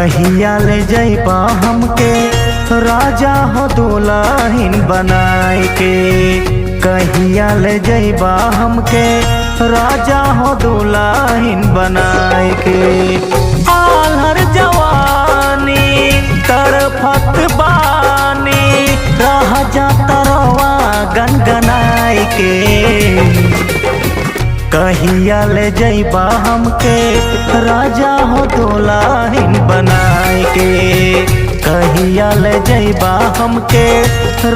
कहिया ले जइबा हमके राजा हो दुल्हन बनाए के। कहिया ले जइबा हमके राजा हो दुल्हन बनाए के। आलहर जवानी तरफत बानी रह जा तरवा गनगनाए के। कहिया ले जइबा हमके राजा हो दुल्हन बनाए के। कहिया ले जइबा हमके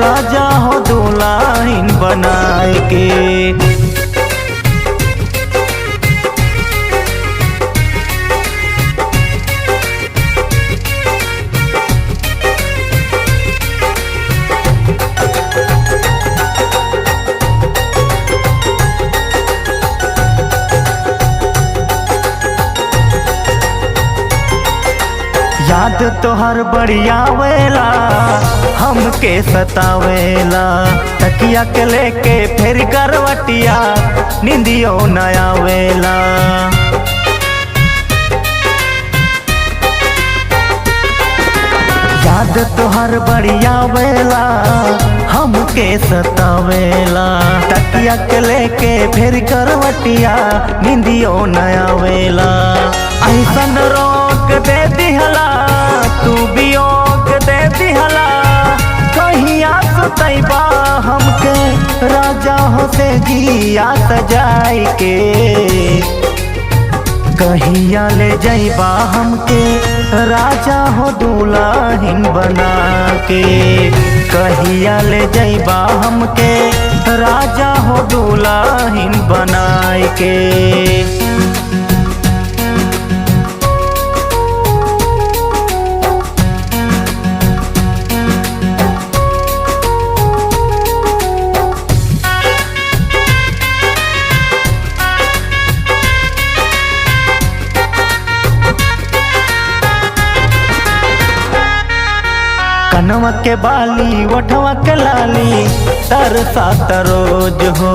राजा हो दुल्हन बनाए के। याद तोहर बढ़िया वेला हमके सतावेला। तकिया के लेके फिर करवटिया निंदियो न आवेला। याद तोहर बढ़िया वेला हमके सतावेला। तकिया के लेके फिर करवटिया निंदियो न आवेला। ऐसन रोक दे दिहला तू वियोग दे दिहला। कहिया सुतैबा हमके राजा हो से जिया सजाई के। कहिया ले जइबा हमके राजा हो दुल्हन बना के। कहिया ले जइबा हमके राजा हो दुल्हन बनाए के। कनवा के बाली वठवा के लाली तरसा रोज हो।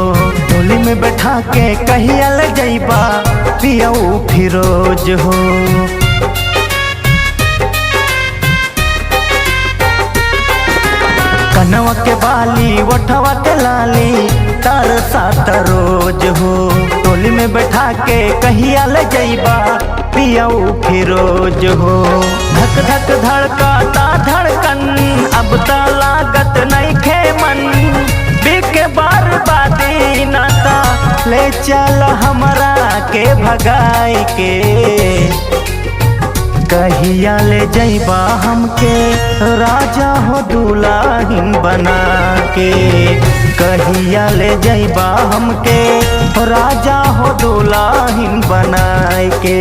डोली में बैठा के कहिया ले जइबा पियऊ फिरोज हो। कनवा के बाली वठवा के लाली तरसा रोज हो। डोली में बैठा के कहिया ले जइबा पियऊ फिरोज हो। धक धक धड़काता धड़कन अब त लागत नहीं खे मन। बिके बर्बादी नाता ले चल हमरा के भगाई के। कहिया ले जइबा हमके राजा हो दुल्हन बना के। कहिया ले जइबा हमके राजा हो दुल्हन बनाए के।